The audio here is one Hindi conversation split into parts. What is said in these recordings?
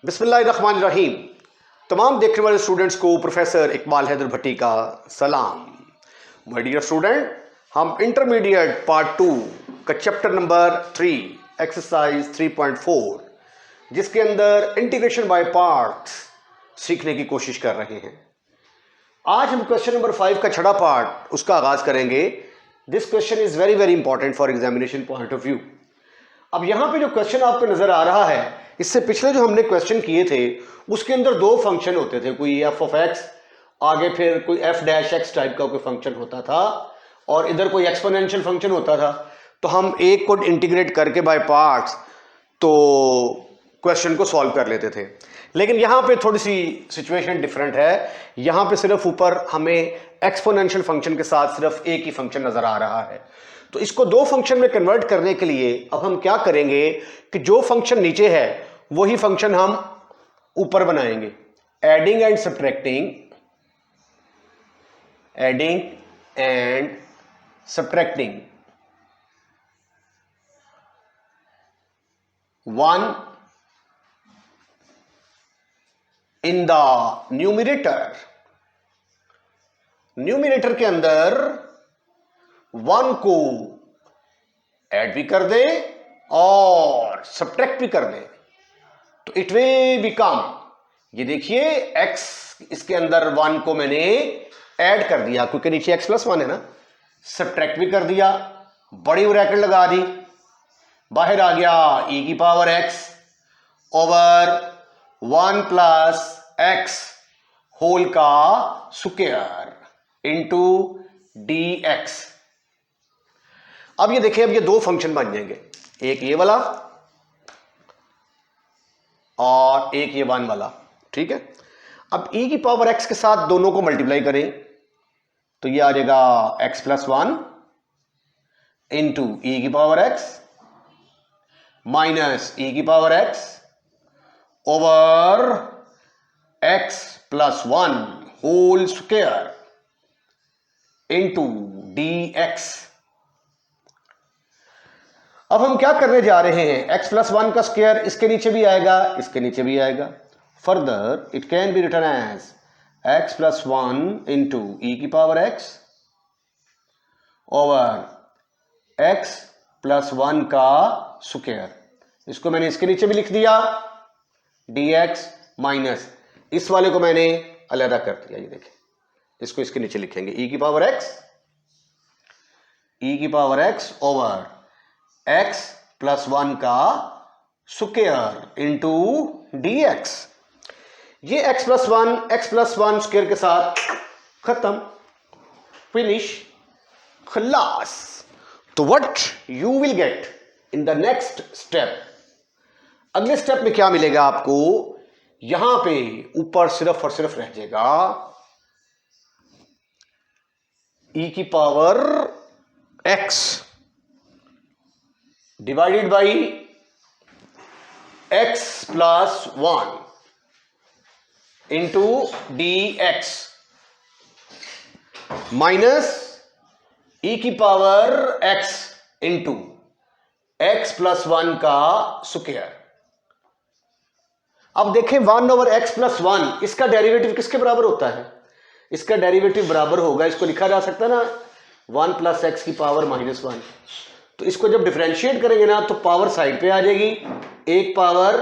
बिस्मिल्लाहिर्रहमानिर्रहीम। तमाम देखने वाले स्टूडेंट्स को प्रोफेसर इकबाल हैदर भट्टी का सलाम। माय डियर स्टूडेंट, हम इंटरमीडिएट पार्ट 2 का चैप्टर नंबर 3 एक्सरसाइज 3.4 जिसके अंदर इंटीग्रेशन बाय पार्ट्स सीखने की कोशिश कर रहे हैं। आज हम क्वेश्चन नंबर 5 का छठा पार्ट उसका आगाज करेंगे। This question is very very important for examination point of view. अब यहां पे जो क्वेश्चन आपको नजर आ रहा है, इससे पिछले जो हमने क्वेश्चन किए थे उसके अंदर दो फंक्शन होते थे, कोई एफ ऑफ एक्स, आगे फिर कोई एफ डैश एक्स टाइप का कोई फंक्शन होता था और इधर कोई एक्सपोनेंशियल फंक्शन होता था। तो हम एक को इंटीग्रेट करके बाय पार्ट्स तो क्वेश्चन को सॉल्व कर लेते थे। लेकिन यहां पे थोड़ी सी सिचुएशन डिफरेंट है। यहां पे सिर्फ ऊपर हमें एक्सपोनेंशियल फंक्शन के साथ सिर्फ एक ही फंक्शन नजर आ रहा है। तो इसको दो फंक्शन में कन्वर्ट करने के लिए अब हम क्या करेंगे कि जो फंक्शन नीचे है वही फंक्शन हम ऊपर बनाएंगे। Adding and subtracting, adding and subtracting 1 in the numerator. Numerator के अंदर 1 को ऐड भी कर दे और सब्ट्रैक्ट भी कर दे तो इट विल बिकम, ये देखिए x इसके अंदर 1 को मैंने ऐड कर दिया क्योंकि नीचे x प्लस 1 है ना, सब्ट्रैक्ट भी कर दिया, बड़ी ब्रैकेट लगा दी, बाहर आ गया e की power x over 1 plus x whole का स्क्वायर इंटू dx। अब ये देखिए, अब ये दो फंक्शन बन जाएंगे, एक ये वाला और एक ये 1 वाला। ठीक है, अब e की पावर x के साथ दोनों को मल्टीप्लाई करें तो ये आ जाएगा x प्लस 1 इंटू e की पावर x माइनस e की power x over x plus 1 whole square into dx। अब हम क्या करने जा रहे हैं, x प्लस 1 का स्क्वायर इसके नीचे भी आएगा, इसके नीचे भी आएगा। Further it can be written as x plus 1 into ई की power x over x plus 1 का स्क्वायर, इसको मैंने इसके नीचे भी लिख दिया dx माइनस इस वाले को मैंने अलग कर दिया। ये देखिए, इसको इसके नीचे लिखेंगे e की power x over x plus 1 का स्क्वायर इंटू dx। ये x प्लस 1 स्क्वायर के साथ खत्म, फिनिश, खलास। तो what you will get in the next step, अगले स्टेप में क्या मिलेगा आपको, यहां पे ऊपर सिर्फ और सिर्फ रह जाएगा e की power x divided by x plus 1 into dx minus e की power x into x plus 1 का स्क्वायर। अब देखें 1 ओवर x प्लस 1, इसका डेरिवेटिव किसके बराबर होता है, इसका डेरिवेटिव बराबर होगा, इसको लिखा जा सकता है ना 1 प्लस एक्स की पावर माइनस 1। तो इसको जब डिफरेंशिएट करेंगे ना तो पावर साइड पे आ जाएगी, एक पावर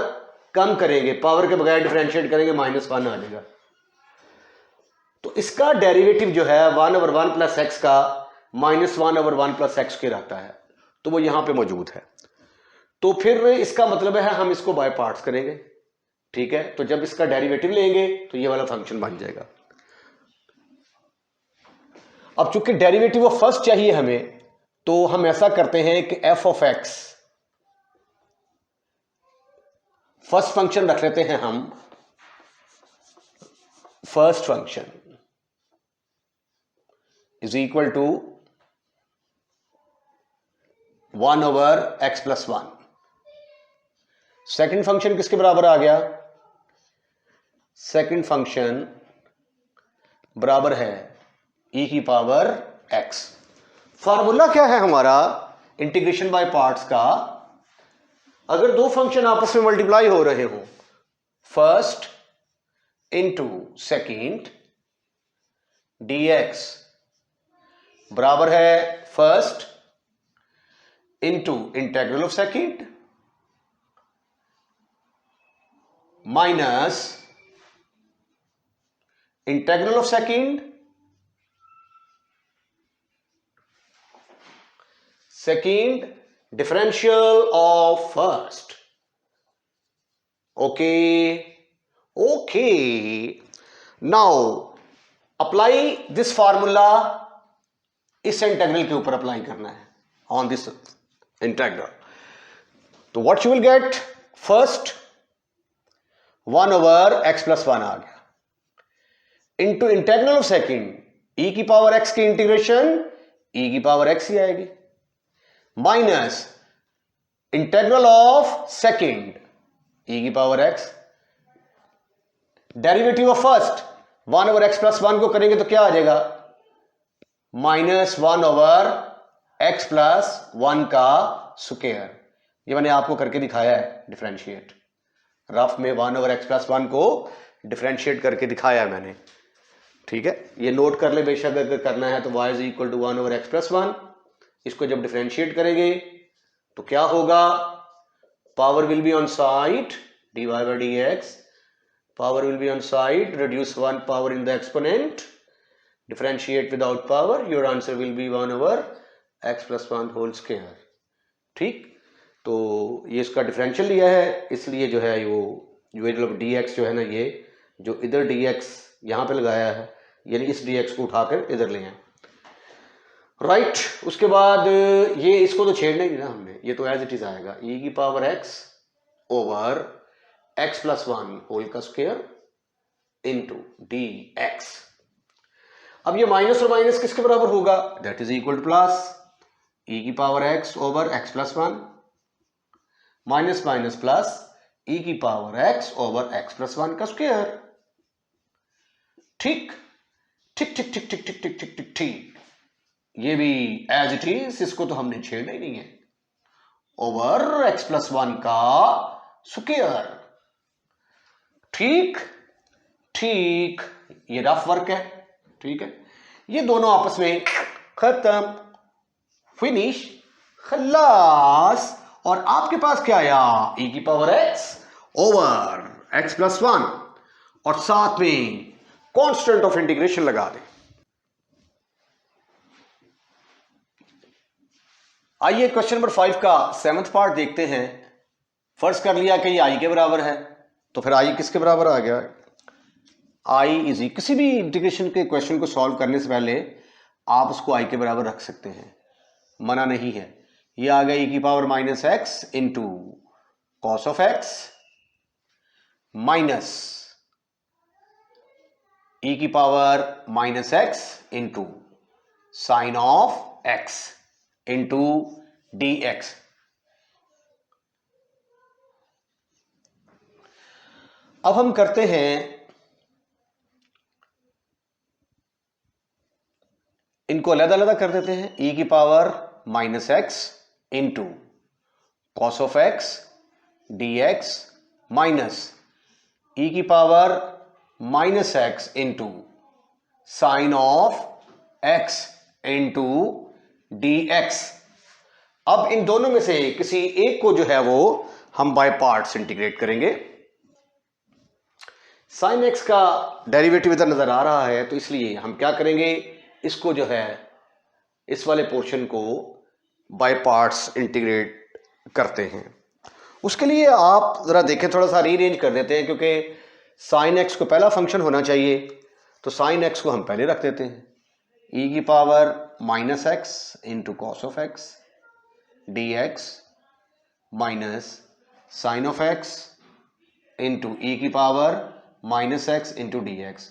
कम करेंगे, पावर के बगैर डिफरेंशिएट करेंगे -1 आ जाएगा। तो इसका डेरिवेटिव जो है 1 ओवर 1 प्लस एक्स का -1 ओवर 1 प्लस एक्स के रहता है, तो वो यहां पे मौजूद है। तो फिर इसका मतलब है हम इसको बाय पार्ट्स करेंगे। ठीक है, तो जब इसका डेरिवेटिव लेंगे तो ये वाला फंक्शन बन जाएगा। अब चूंकि डेरिवेटिव ऑफ फर्स्ट चाहिए हमें, तो हम ऐसा करते हैं कि F of X first function रख लेते हैं हम, first function is equal to 1 over X plus 1। Second function किसके बराबर आ गया, सेकेंड फंक्शन बराबर है e की पावर x। फार्मूला क्या है हमारा इंटीग्रेशन बाय पार्ट्स का, अगर दो फंक्शन आपस में मल्टीप्लाई हो रहे हो, फर्स्ट इंटू सेकेंड dx बराबर है first into integral of second minus integral of second differential of first. Okay okay, now apply this formula इस इंटेग्रल के ऊपर अप्लाई करना है ऑन दिस इंटेग्रल. तो what you will get, first 1 over X plus 1 आ गया into integral of second e की पावर एक्स की इंटीग्रेशन ई की पावर एक्स ही आएगी minus integral of second e की power x. Derivative of first 1 over X plus 1 को करेंगे तो क्या आ जाएगा, माइनस 1 ओवर एक्स प्लस 1 का स्क्वायर. ये मैंने आपको करके दिखाया है डिफरेंशिएट, रफ में 1 ओवर एक्स प्लस 1 को डिफरेंशिएट करके दिखाया है मैंने. ठीक है, ये नोट कर ले बेशक, अगर करना है तो y is equal to 1 over X plus 1. इसको जब डिफरेंशिएट करेंगे तो क्या होगा, power will be on side dy by dx, power will be on side, reduce one power in the exponent, differentiate without power, your answer will be 1 over x plus 1 whole square. ठीक, तो ये इसका डिफरेंशियल लिया है, इसलिए जो है वो मतलब dx जो है ना, ये जो इधर dx यहाँ पे लगाया है, यानी इस dx को उठाकर इधर ले आए. राइट, उसके बाद ये इसको तो छेड़ना ही ना हमने, ये तो एज इट इज आएगा e की power x over x plus 1 whole का स्क्वायर इंटू dx. अब ये माइनस और माइनस किसके बराबर होगा, that is equal to plus e की power x over x plus 1 minus minus plus e की power x over x plus 1 का स्क्वायर. ठीक ठीक ठीक ठीक ठीक ठीक ठीक ठीक ठीक ठीक, ये भी एज इट इज, इसको तो हमने छेड़ना ही नहीं है, ओवर x प्लस 1 का स्क्वायर. ठीक ठीक, ये रफ वर्क है. ठीक है, ये दोनों आपस में खत्म, फिनिश, खलास. और आपके पास क्या आया, e की power x over x plus 1 और साथ में कांस्टेंट ऑफ इंटीग्रेशन लगा दें. आइए क्वेश्चन नंबर 5 का 7th पार्ट देखते हैं. फर्ज कर लिया कि ये i के बराबर है, तो फिर i किसके बराबर आ गया, i इज, किसी भी इंटीग्रेशन के क्वेश्चन को सॉल्व करने से पहले आप उसको i के बराबर रख सकते हैं, मना नहीं है. ये आ गया e की power minus X into cos of x minus e की power minus X into sine of X into dx. अब हम करते हैं, इनको अलग अलग कर देते हैं. e की power minus X into cos of X dx minus e की power minus X into sine of X into dx. अब इन दोनों में से किसी एक को जो है वो हम बाय पार्ट्स इंटीग्रेट करेंगे. साइन एक्स का डेरिवेटिव इधर नजर आ रहा है, तो इसलिए हम क्या करेंगे, इसको जो है इस वाले पोर्शन को बाय पार्ट्स इंटीग्रेट करते हैं. उसके लिए आप जरा देखें, थोड़ा सा रीअरेंज कर देते हैं, क्योंकि साइन एक्स को पहला फंक्शन होना चाहिए, तो साइन एक्स को हम पहले रख देते हैं. e की power minus X into cos of X dx minus sine of X into e की power minus X into dx.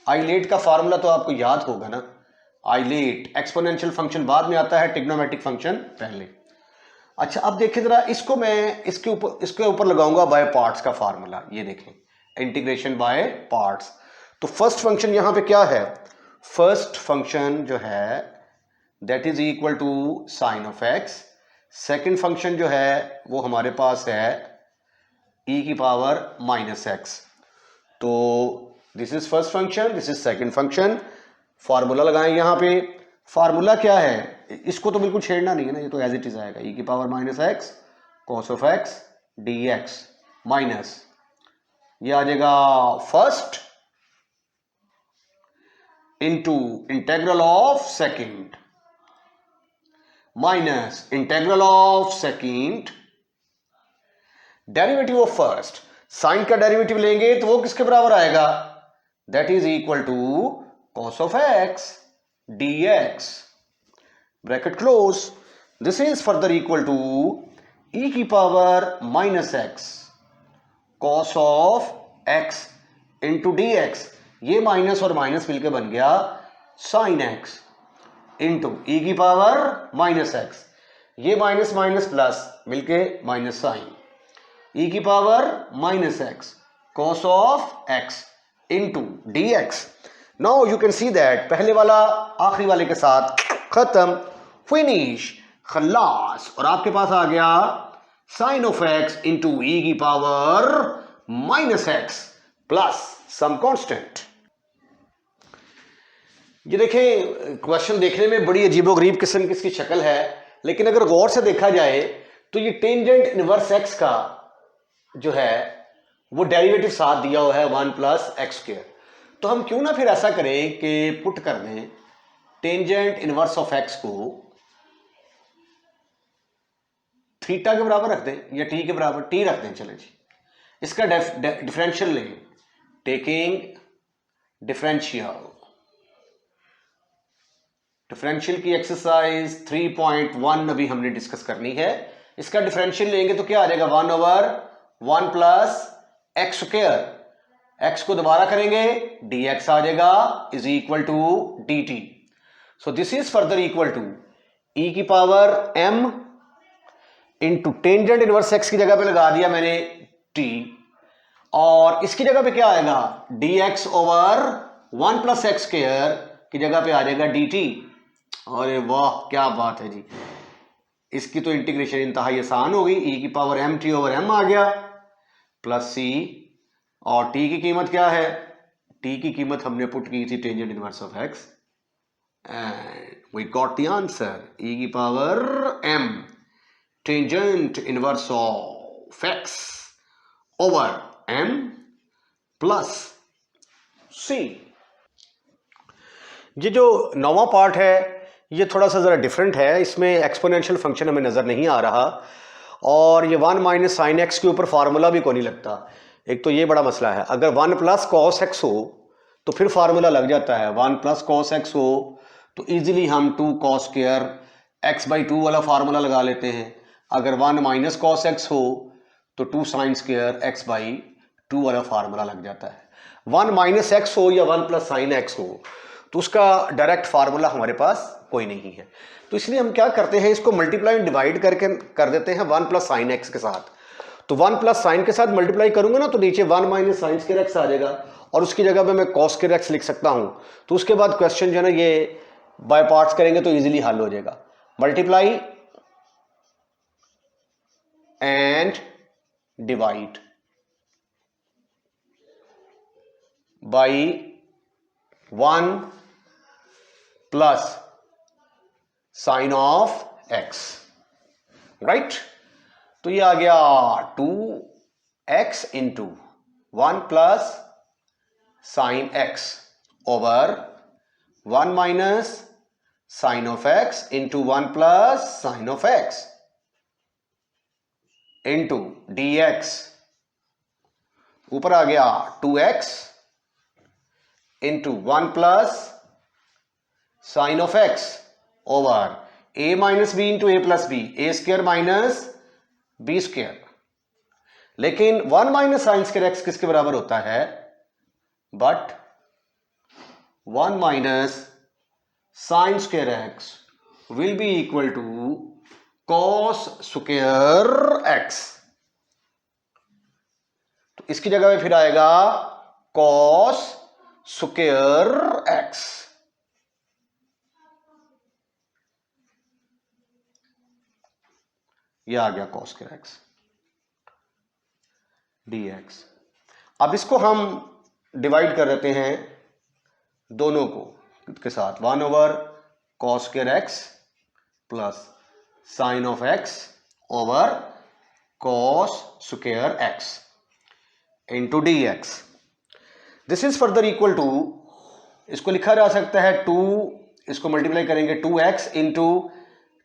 ILATE का फार्मूला तो आपको याद होगा ना, आइलेट एक्सपोनेंशियल फंक्शन बाद में आता है, ट्रिग्नोमेट्रिक फंक्शन पहले. अच्छा, अब देखिए जरा, इसको मैं इसके ऊपर लगाऊंगा बाय पार्ट्स का फार्मूला. ये देखें, इंटीग्रेशन बाय पार्ट्स. तो फर्स्ट फंक्शन यहां पे क्या है, फर्स्ट फंक्शन जो है that is equal to sine of X. Second function जो है वो हमारे पास है ई की पावर माइनस एक्स। तो this is first function, this is second function. Formula लगाएं यहां पे। फार्मूला क्या है, इसको तो बिल्कुल छेड़ना नहीं है ना, ये तो एज इट इज आएगा। ई की power minus X cos of X D x minus, ये आ जाएगा first into integral of second minus integral of second derivative of first. Sine का डेरिवेटिव लेंगे तो वो किसके बराबर आएगा, that is equal to cos of x dx bracket close. This is further equal to e की power minus X cos of x into D x, ये माइनस और माइनस मिलकर बन गया साइन एक्स इंटू ई की पावर माइनस एक्स, ये माइनस माइनस प्लस मिलके माइनस साइन ई की power minus X cos of x into D x. Now you can see that पहले वाला आखिरी वाले के साथ खत्म, फिनिश, खल्लास। और आपके पास आ गया साइन ऑफ एक्स इंटू ई की power minus X plus some constant. ये देखें, क्वेश्चन देखने में बड़ी अजीबोगरीब किस्म की इसकी शक्ल है, लेकिन अगर गौर से देखा जाए तो ये टेंजेंट इनवर्स एक्स का जो है वो डेरिवेटिव साथ दिया हुआ है 1 प्लस एक्स स्क्वायर। तो हम क्यों ना फिर ऐसा करें कि पुट कर दें टेंजेंट इनवर्स ऑफ एक्स को थीटा के बराबर रख दें या टी के बराबर, टी रख दें। चलें जी, इसका डिफरेंशियल लें, टेकिंग डिफरेंशियल की एक्सरसाइज 3.1 अभी हमने डिस्कस करनी है। इसका डिफरेंशियल लेंगे तो क्या आ जाएगा, 1 over 1 plus X square, X को दोबारा करेंगे dx आ जाएगा is equal to dt। So this is further equal to e की power m into tangent inverse X की जगह पे लगा दिया मैंने t, और इसकी जगह पे क्या आएगा, dx over 1 plus X square की जगह पे आ जाएगा dt। अरे वाह क्या बात है जी, इसकी तो इंटीग्रेशन इंतहाई आसान हो गई। e की पावर mt ओवर m आ गया प्लस c, और t की कीमत क्या है, t की कीमत हमने पुट की थी tangent inverse of x and we got the answer e की power m tangent inverse of x over m plus c। ये जो नौवां पार्ट है ये थोड़ा सा ज़रा डिफरेंट है, इसमें एक्सपोनेंशियल फंक्शन हमें नज़र नहीं आ रहा, और ये 1 माइनस साइन एक्स के ऊपर फार्मूला भी कोई नहीं लगता। एक तो ये बड़ा मसला है, अगर 1 प्लस कॉस एक्स हो तो फिर फार्मूला लग जाता है, 1 प्लस कॉस एक्स हो तो इजीली हम 2 कॉस स्क्वायर एक्स बाई 2 वाला फार्मूला लगा लेते हैं। अगर 1 माइनस कॉस एक्स हो तो 2 साइन स्क्वायर एक्स बाई 2 वाला फार्मूला लग जाता है। 1 माइनस एक्स हो या 1 प्लस साइन एक्स हो तो उसका डायरेक्ट फार्मूला हमारे पास कोई नहीं है, तो इसलिए हम क्या करते हैं, इसको मल्टीप्लाई डिवाइड करके कर देते हैं 1 प्लस साइन एक्स के साथ। तो 1 प्लस साइन के साथ मल्टीप्लाई करूंगा ना तो नीचे 1 माइनस साइन स्क्वायर एक्स आ जाएगा, और उसकी जगह पे मैं कॉस स्क्वायर एक्स लिख सकता हूं। तो उसके बाद क्वेश्चन जो है ना ये बाय पार्ट्स करेंगे तो इजीली हल हो जाएगा। Multiply and divide by 1 plus sine of X, right. तो ये आ गया 2x into 1 plus sine X over 1 minus sine of X into 1 plus sine of X into dx, ऊपर आ गया 2x into 1 plus sine of X over a minus B into A plus B, A square minus B square. लेकिन 1 माइनस साइन स्क्वायर एक्स किसके बराबर होता है, but 1 minus sine square X will be equal to cos square X. तो इसकी जगह पे फिर आएगा कॉस स्क्वायर एक्स। ये आ गया कॉस स्क्वायर एक्स। dx। अब इसको हम डिवाइड कर देते हैं दोनों को के साथ, 1 over cos square X plus sine of X over cos square X into D X. This is further equal to, इसको लिखा जा सकता है 2, इसको मल्टीप्लाई करेंगे 2x into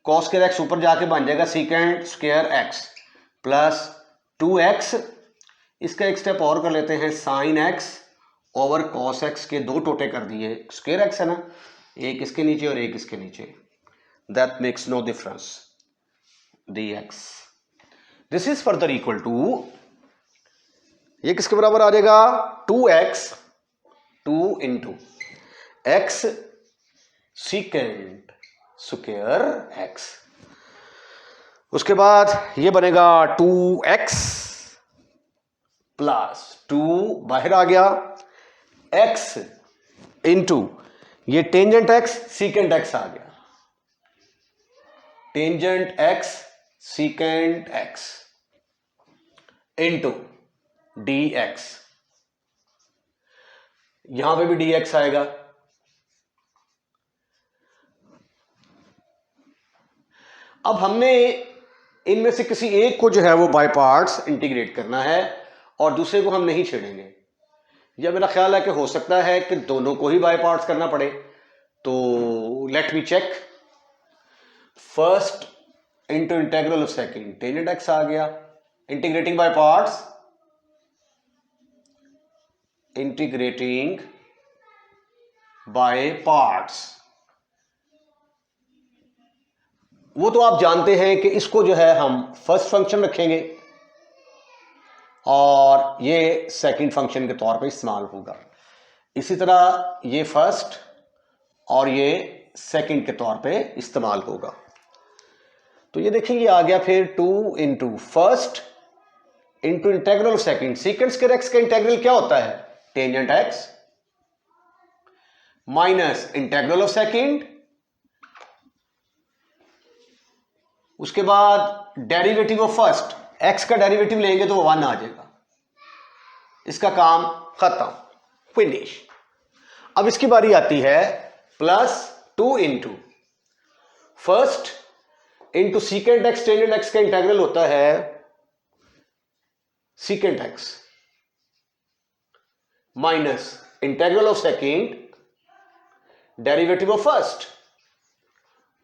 cos square x, ऊपर जाके बन जाएगा सीकेंड स्क्वायर एक्स प्लस 2x, इसका एक स्टेप और कर लेते हैं, sign X over cos x के दो टोटे कर दिए, स्क्वायर एक्स है ना, एक इसके नीचे और एक इसके नीचे, that makes no difference dx। This is further equal to, ये किसके बराबर आ जाएगा, 2x 2 into X secant square X, उसके बाद ये बनेगा 2x प्लस 2 बाहर आ गया x इंटू ये टेंजेंट x सीकेंट x आ गया, tangent x secant x into dx, यहां पे भी dx आएगा। अब हमने इनमें से किसी एक को जो है वो बाय पार्ट्स इंटीग्रेट करना है और दूसरे को हम नहीं छेड़ेंगे। यह मेरा ख्याल है कि हो सकता है कि दोनों को ही बाय पार्ट्स करना पड़े, तो let me check. First into integral of second, tangent x आ गया, integrating by parts, integrating by parts, वो तो आप जानते हैं कि इसको जो है हम फर्स्ट फंक्शन रखेंगे और ये सेकंड फंक्शन के तौर पे इस्तेमाल होगा। इसी तरह ये फर्स्ट और ये सेकंड के तौर पे इस्तेमाल होगा। तो ये देखिए ये आ गया फिर 2 into first into integral second, सीकेंड square x का इंटेग्रल क्या होता है, tangent x minus integral of second, उसके बाद डेरिवेटिव ऑफ फर्स्ट, एक्स का डेरिवेटिव लेंगे तो वो 1 आ जाएगा, इसका काम खत्म, फिनिश। अब इसकी बारी आती है plus 2 into first into secant x, tangent x का इंटेग्रल होता है secant x minus integral of second derivative of first,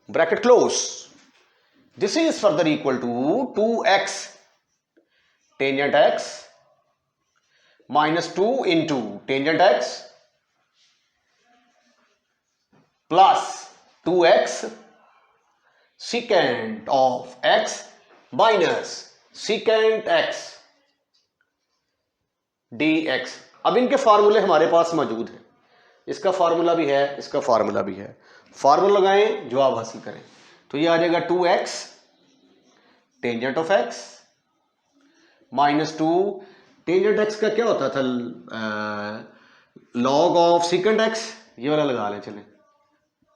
bracket close. This is further equal to 2x tangent x minus 2 into tangent x plus 2x secant of x minus secant x dx। अब इनके फार्मूले हमारे पास मौजूद हैं, इसका फार्मूला भी है, इसका फार्मूला भी है, फार्मूला लगाएं जवाब हासिल करें। तो ये आ जाएगा 2x tangent of x minus 2, tangent x का क्या होता था, लॉग ऑफ सीकेंट x, ये वाला लगा लें, चलें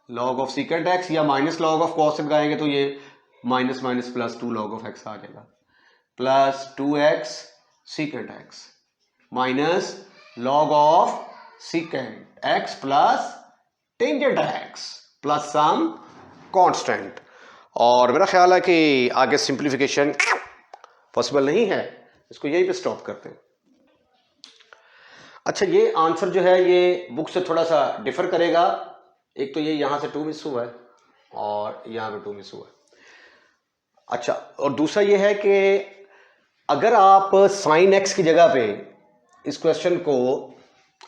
लॉग ऑफ सीकेंट x, या माइनस लॉग ऑफ कॉस लगाएंगे तो ये minus minus plus 2 log of x आ जाएगा, plus 2x secant x minus log of secant x plus tangent x plus some constant. और मेरा ख्याल है कि आगे सिंप्लीफिकेशन पॉसिबल नहीं है, इसको यहीं पे स्टॉप करते हैं। अच्छा, ये आंसर जो है ये बुक से थोड़ा सा डिफर करेगा, एक तो ये यहां से 2 मिस हुआ है और यहां पे 2 मिस हुआ है। अच्छा, और दूसरा ये है कि अगर आप साइन एक्स की जगह पे इस क्वेश्चन को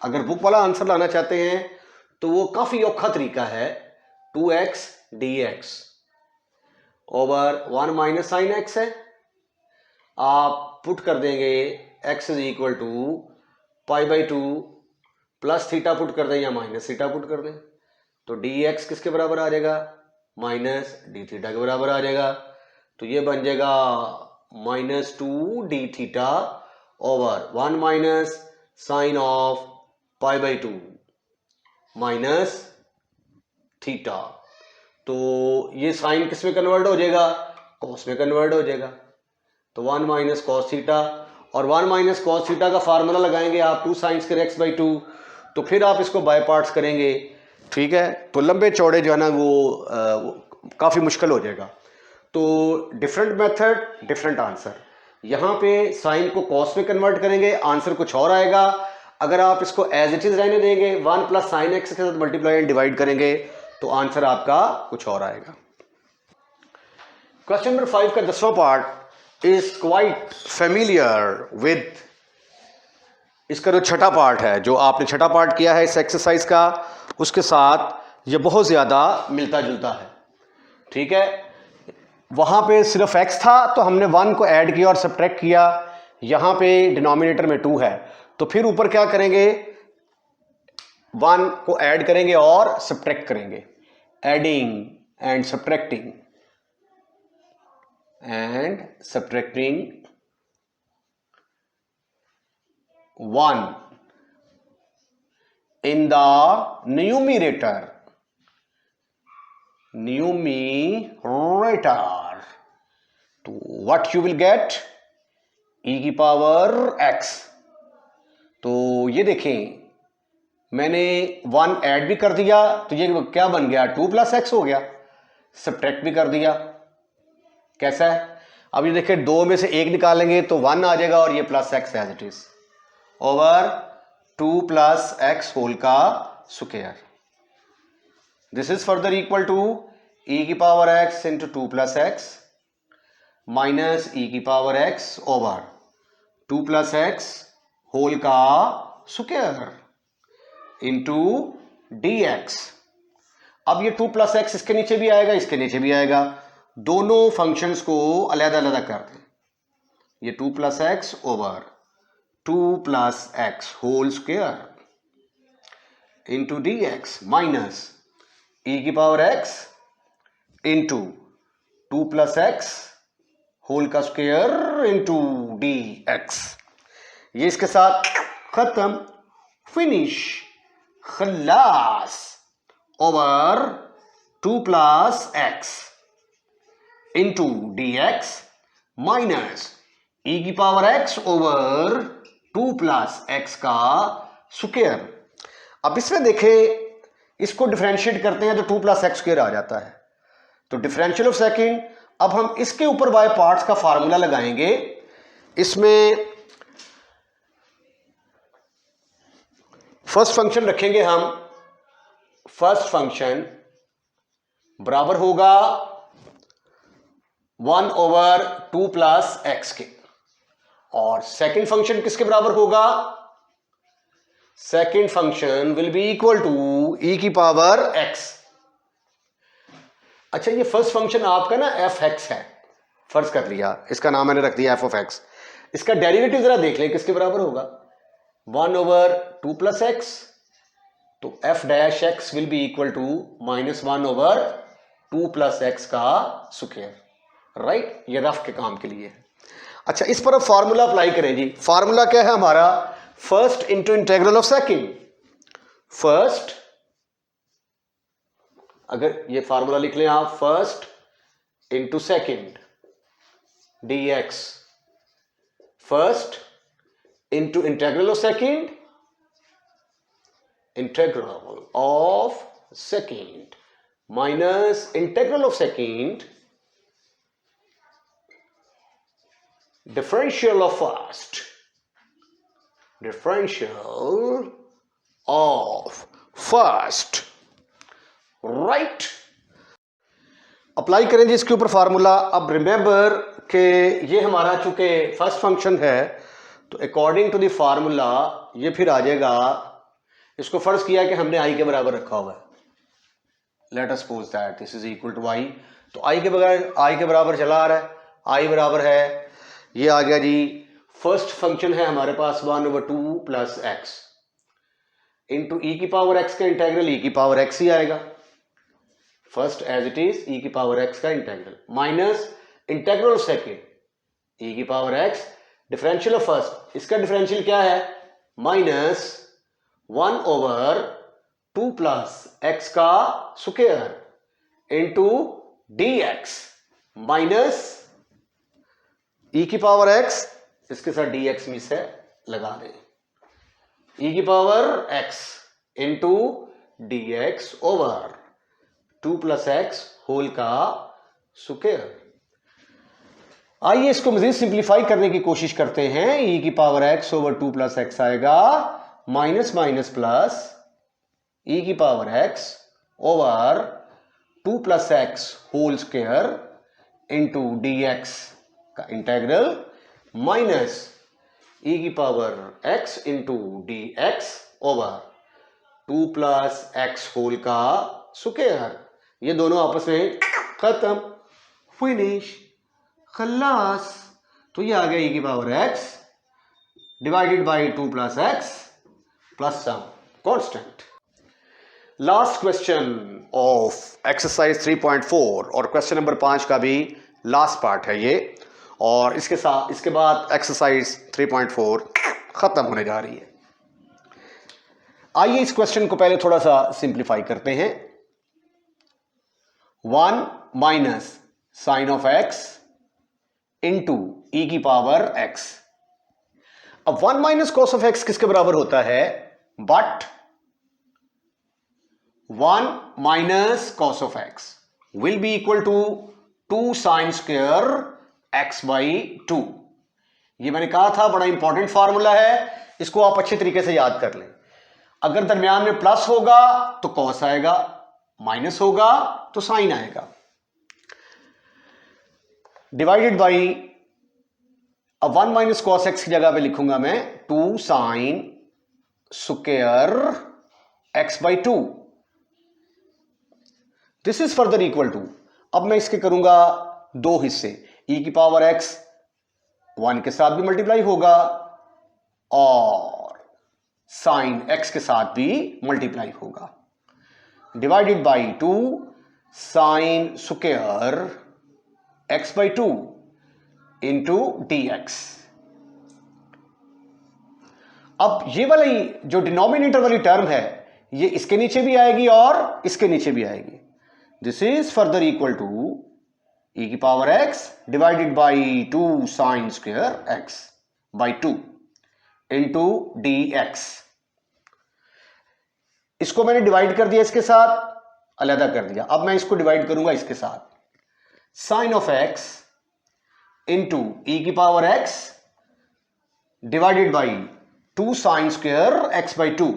अगर बुक वाला आंसर लाना चाहते हैं तो वो काफी औखा तरीका है, 2x dx over 1 minus sine x है, आप पुट कर देंगे x is equal to π/2 plus theta put कर दें या माइनस थीटा पुट कर दें, तो dx किसके बराबर आ जाएगा, माइनस डी थीटा के बराबर आ जाएगा। तो ये बन जाएगा minus 2 d theta over 1 minus sine of π/2 minus theta. तो ये साइन किस में कन्वर्ट हो जाएगा, कॉस में कन्वर्ट हो जाएगा, तो 1 माइनस कॉस थीटा और 1 माइनस कॉस थीटा का फार्मूला लगाएंगे आप 2 साइन स्क्वायर x बाई 2, तो फिर आप इसको बाय पार्ट्स करेंगे, ठीक है, तो लंबे चौड़े जो है ना वो काफ़ी मुश्किल हो जाएगा। तो डिफरेंट मेथड डिफरेंट आंसर। यहाँ पे साइन को कॉस में कन्वर्ट करेंगे, आंसर कुछ और आएगा। अगर आप इसको एज इट इज रहने देंगे 1 प्लस साइन एक्स के साथ मल्टीप्लाई एंड डिवाइड करेंगे तो आंसर आपका कुछ और आएगा। क्वेश्चन नंबर 5 का 10वां part is quite familiar with, इसका जो छठा पार्ट है, जो आपने छठा पार्ट किया है इस एक्सरसाइज का, उसके साथ ये बहुत ज़्यादा मिलता जुलता है, ठीक है। वहाँ पे सिर्फ x था तो हमने 1 को ऐड किया और सब्ट्रैक्ट किया, यहाँ पे डिनोमिनेटर में 2 है तो फिर ऊपर क्या करेंगे, 1 को ऐड करेंगे और सब्ट्रैक्ट करेंगे, adding and subtracting and 1 in the numerator, to what you will get, e की पावर x। तो ये देखें मैंने 1 ऐड भी कर दिया तो ये क्या बन गया, 2 प्लस एक्स हो गया, सब्ट्रैक्ट भी कर दिया, कैसा है। अब ये देखिए 2 में से 1 निकालेंगे तो 1 आ जाएगा और ये plus x as it is over 2 plus x whole का square. This is further equal to e की power x into 2 plus x minus e की power x over 2 plus x whole का स्क्वायर इंटू dx। अब ये 2 प्लस एक्स इसके नीचे भी आएगा, इसके नीचे भी आएगा, दोनों फंक्शंस को अलग-अलग कर दें। ये 2 plus x over 2 plus x whole square into D x minus e की power x into 2 plus x whole का स्क्वायर इंटू डी एक्स। ये इसके साथ खत्म, फिनिश, खलास, over 2 plus x into D x minus e की power x over 2 plus x का स्क्वायर। अब इसमें देखें, इसको डिफरेंशिएट करते हैं तो 2 प्लस एक्स स्क्वायर आ जाता है, तो डिफरेंशियल ऑफ सेकंड। अब हम इसके ऊपर बाय पार्ट्स का फार्मूला लगाएंगे। इसमें फर्स्ट फंक्शन रखेंगे हम, फर्स्ट फंक्शन बराबर होगा 1 ओवर 2 प्लस एक्स के, और सेकेंड फंक्शन किसके बराबर होगा, second function will be equal to e की पावर एक्स। अच्छा, ये फर्स्ट फंक्शन आपका ना एफ एक्स है, फर्ज कर लिया, इसका नाम मैंने रख दिया एफ ऑफ एक्स। इसका डेरिवेटिव जरा देख लें किसके बराबर होगा, 1 ओवर 2 प्लस एक्स, तो F dash X will be equal to -1 over 2 plus x का स्क्वायर, राइट। ये रफ के काम के लिए। अच्छा, इस पर अब फार्मूला अप्लाई करें जी। फार्मूला क्या है हमारा, first into integral of second. First, अगर ये फार्मूला लिख लें आप, first into second D x, first into integral of second, integral of second minus integral of second, differential of first, differential of first, right। Apply करें जी इसके ऊपर फार्मूला। अब रिमेंबर कि ये हमारा चूंकि फर्स्ट फंक्शन है तो अकॉर्डिंग टू द फार्मूला ये फिर आ जाएगा, इसको फर्ज किया कि हमने आई के बराबर रखा हुआ है, let us suppose that this is equal to I, तो आई के बगैर आई के बराबर चला आ रहा है, आई बराबर है, ये आ गया जी, फर्स्ट फंक्शन है हमारे पास 1 ओवर 2 प्लस एक्स इंटू ई की पावर एक्स का इंटेग्रल ई की पावर एक्स ही आएगा, first as it is e की पावर एक्स का integral minus integral of second e की power x, differential of first, इसका डिफरेंशियल क्या है, -1 ओवर 2 प्लस एक्स का square into D x minus e की पावर एक्स इसके साथ dx में से लगा दें, e की power x into dx over 2 plus x whole का स्क्वायर। आइए इसको मजीद सिंप्लीफाई करने की कोशिश करते हैं। e की power x over 2 plus X आएगा माइनस माइनस प्लस e की power x over 2 plus x whole square into dx का इंटेग्रल माइनस e की power x into dx over 2 plus x whole का स्क्वायर। ये दोनों आपस में खत्म, फिनिश, खल्लास। तो ये आ गया e की power x divided by 2 plus X plus some constant. Last question of exercise 3.4 और क्वेश्चन नंबर 5 का भी लास्ट पार्ट है ये, और इसके बाद एक्सरसाइज 3.4 खत्म होने जा रही है। आइए इस क्वेश्चन को पहले थोड़ा सा सिंप्लीफाई करते हैं। 1 minus sine of x into ई की पावर x। अब 1 माइनस कॉस ऑफ x किसके बराबर होता है? But 1 minus cos of x will be equal to 2 sine square x by 2। ये मैंने कहा था बड़ा इंपॉर्टेंट फॉर्मूला है, इसको आप अच्छे तरीके से याद कर लें। अगर दरमियान में प्लस होगा तो कॉस आएगा, माइनस होगा तो साइन आएगा। डिवाइडेड बाई, अब 1 माइनस कॉस एक्स की जगह पे लिखूंगा मैं 2 sine square X by 2। This is further equal to, अब मैं इसके करूंगा दो हिस्से, e की पावर x 1 के साथ भी मल्टीप्लाई होगा और साइन x के साथ भी मल्टीप्लाई होगा, divided by 2 sine square x by 2 into dx। अब ये वाली जो डिनोमिनेटर वाली टर्म है ये इसके नीचे भी आएगी और इसके नीचे भी आएगी। This is further equal to e की power x divided by 2 sine square x by 2 into dx। इसको मैंने डिवाइड कर दिया, इसके साथ अलग कर दिया। अब मैं इसको डिवाइड करूंगा इसके साथ, साइन ऑफ x इंटू ई की power x divided by 2 sine square x by 2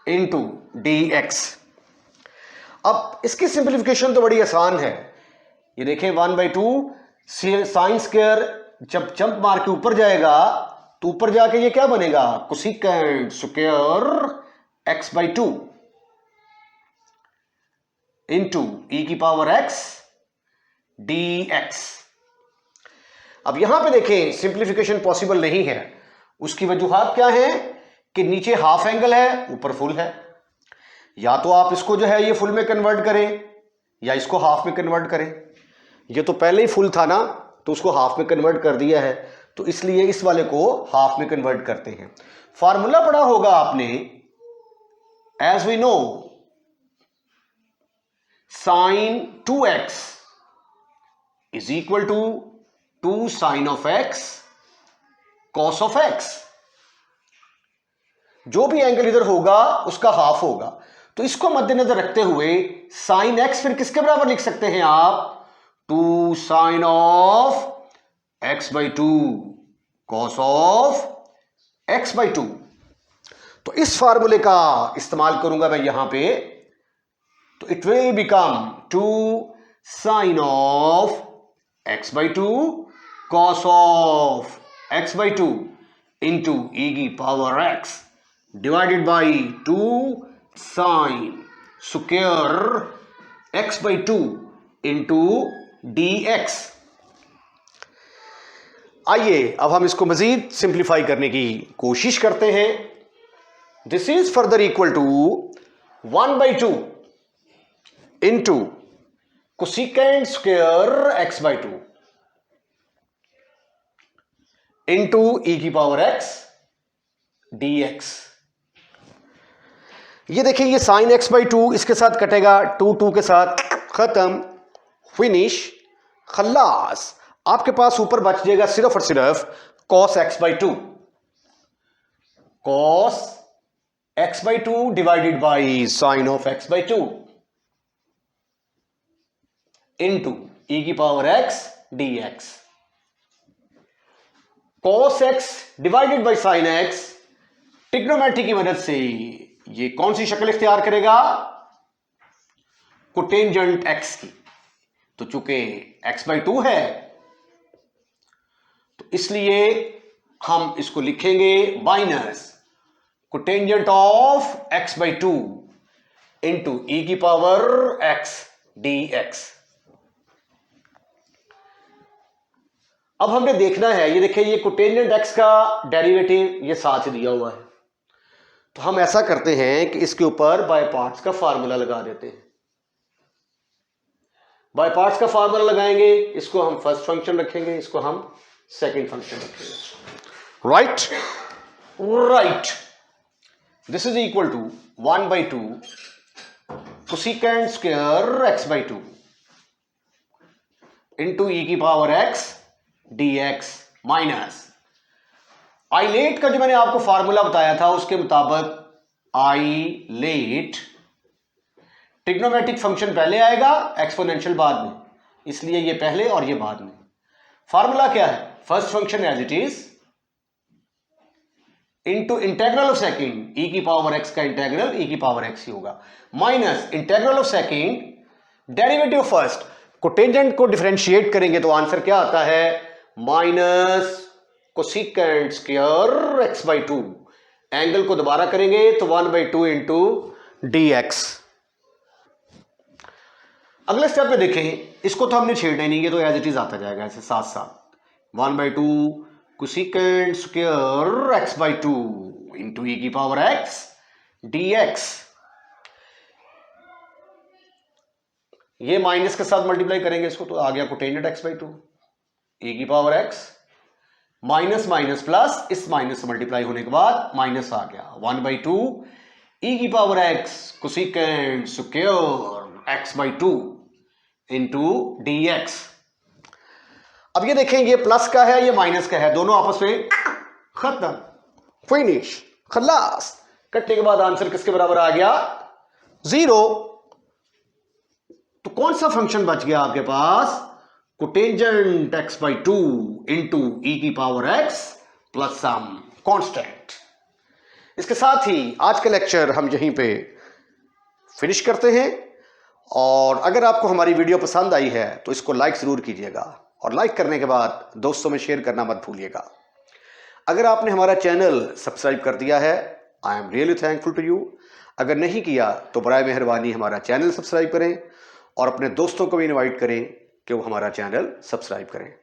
into dx। अब इसकी सिंप्लीफिकेशन तो बड़ी आसान है। ये देखें 1/2 साइन स्क्वायर जब जंप मार के ऊपर जाएगा तो ऊपर जाके ये क्या बनेगा? Cosecant square x by 2 into ई की पावर x dx। अब यहां पे देखें सिंप्लीफिकेशन पॉसिबल नहीं है। उसकी वजूहात क्या है कि नीचे हाफ एंगल है, ऊपर फुल है। या तो आप इसको जो है ये फुल में कन्वर्ट करें या इसको हाफ में कन्वर्ट करें। ये तो पहले ही फुल था ना, तो उसको हाफ में कन्वर्ट कर दिया है, तो इसलिए इस वाले को हाफ में कन्वर्ट करते हैं। फार्मूला पढ़ा होगा आपने, as we know sine 2x is equal to 2 sine of x cos of x। जो भी एंगल इधर होगा उसका हाफ होगा, तो इसको मद्देनजर रखते हुए साइन x फिर किसके बराबर लिख सकते हैं आप? 2 sine of x by 2 cos of x by 2। तो इस फार्मूले का इस्तेमाल करूंगा मैं यहां पे, तो it will become 2 sine of x by 2 cos of x by 2 into ई की power x divided by 2 sine square x by 2 into dx। आइए अब हम इसको मजीद सिंप्लीफाई करने की कोशिश करते हैं। This is further equal to 1/2 into cosecant square x by 2 into ई की पावर x dx। ये देखिए ये साइन x बाई 2 इसके साथ कटेगा, 2 के साथ खत्म, फिनिश, खल्लास, आपके पास ऊपर बच जाएगा सिर्फ और सिर्फ cos x/2, cos x/2 divided by sine of x/2 into e की power x dx। cos x divided by sine x trigonometry की मदद से ये कौन सी शक्ल इख्तियार करेगा? कोटेंजेंट x की। तो चूंकि x/2 है तो इसलिए हम इसको लिखेंगे minus cotangent of x/2 into e की पावर x dx। अब हमने देखना है, ये देखिए, ये कोटेंजेंट x का डेरिवेटिव ये साथ दिया हुआ है, तो हम ऐसा करते हैं कि इसके ऊपर बाय पार्ट्स का फार्मूला लगा देते हैं। बाय पार्ट्स का फार्मूला लगाएंगे, इसको हम फर्स्ट फंक्शन रखेंगे, इसको हम सेकंड फंक्शन रखेंगे। Right, this is equal to 1/2 cosecant square x/2 into e की power x dx minus ILATE का जो मैंने आपको फार्मूला बताया था उसके मुताबिक आई लेट ट्रिग्नोमेट्रिक फंक्शन पहले आएगा, एक्सपोनेंशियल बाद में, इसलिए ये पहले और ये बाद में। फार्मूला क्या है? First function as it is into integral of second e की पावर x का इंटेग्रल e की पावर x ही होगा, minus integral of second derivative first. Cotangent को डिफरेंशिएट करेंगे तो आंसर क्या आता है? Minus cosecant square x/2। Angle को दोबारा करेंगे तो 1/2 इंटू dx। अगले स्टेप में देखें, इसको तो हमने छेड़ना ही नहीं है, तो एज इट इज आता जाएगा ऐसे साथ साथ। 1/2 cosecant square x/2 into e की पावर x dx। ये माइनस के साथ मल्टीप्लाई करेंगे इसको तो आ गया कोटेंजेंट x/2 e की power x minus minus plus, इस माइनस से मल्टीप्लाई होने के बाद माइनस आ गया 1/2 e की power x cosecant square x/2 into dx। अब ये देखें, ये प्लस का है, ये माइनस का है, दोनों आपस में खत्म, फिनिश, खल्लास। कटने के बाद आंसर किसके बराबर आ गया? 0। तो कौन सा फंक्शन बच गया आपके पास? कोटेंजेंट x/2 इंटू e की power x plus some constant. इसके साथ ही आज का लेक्चर हम यहीं पे फिनिश करते हैं, और अगर आपको हमारी वीडियो पसंद आई है तो इसको लाइक जरूर कीजिएगा, और लाइक करने के बाद दोस्तों में शेयर करना मत भूलिएगा। अगर आपने हमारा चैनल सब्सक्राइब कर दिया है, I am really thankful to you. अगर नहीं किया तो बराए मेहरबानी हमारा चैनल सब्सक्राइब करें और अपने दोस्तों को भी इनवाइट करें कि वो हमारा चैनल सब्सक्राइब करें।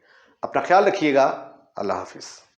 अपना ख्याल रखिएगा। अल्लाह हाफिज़।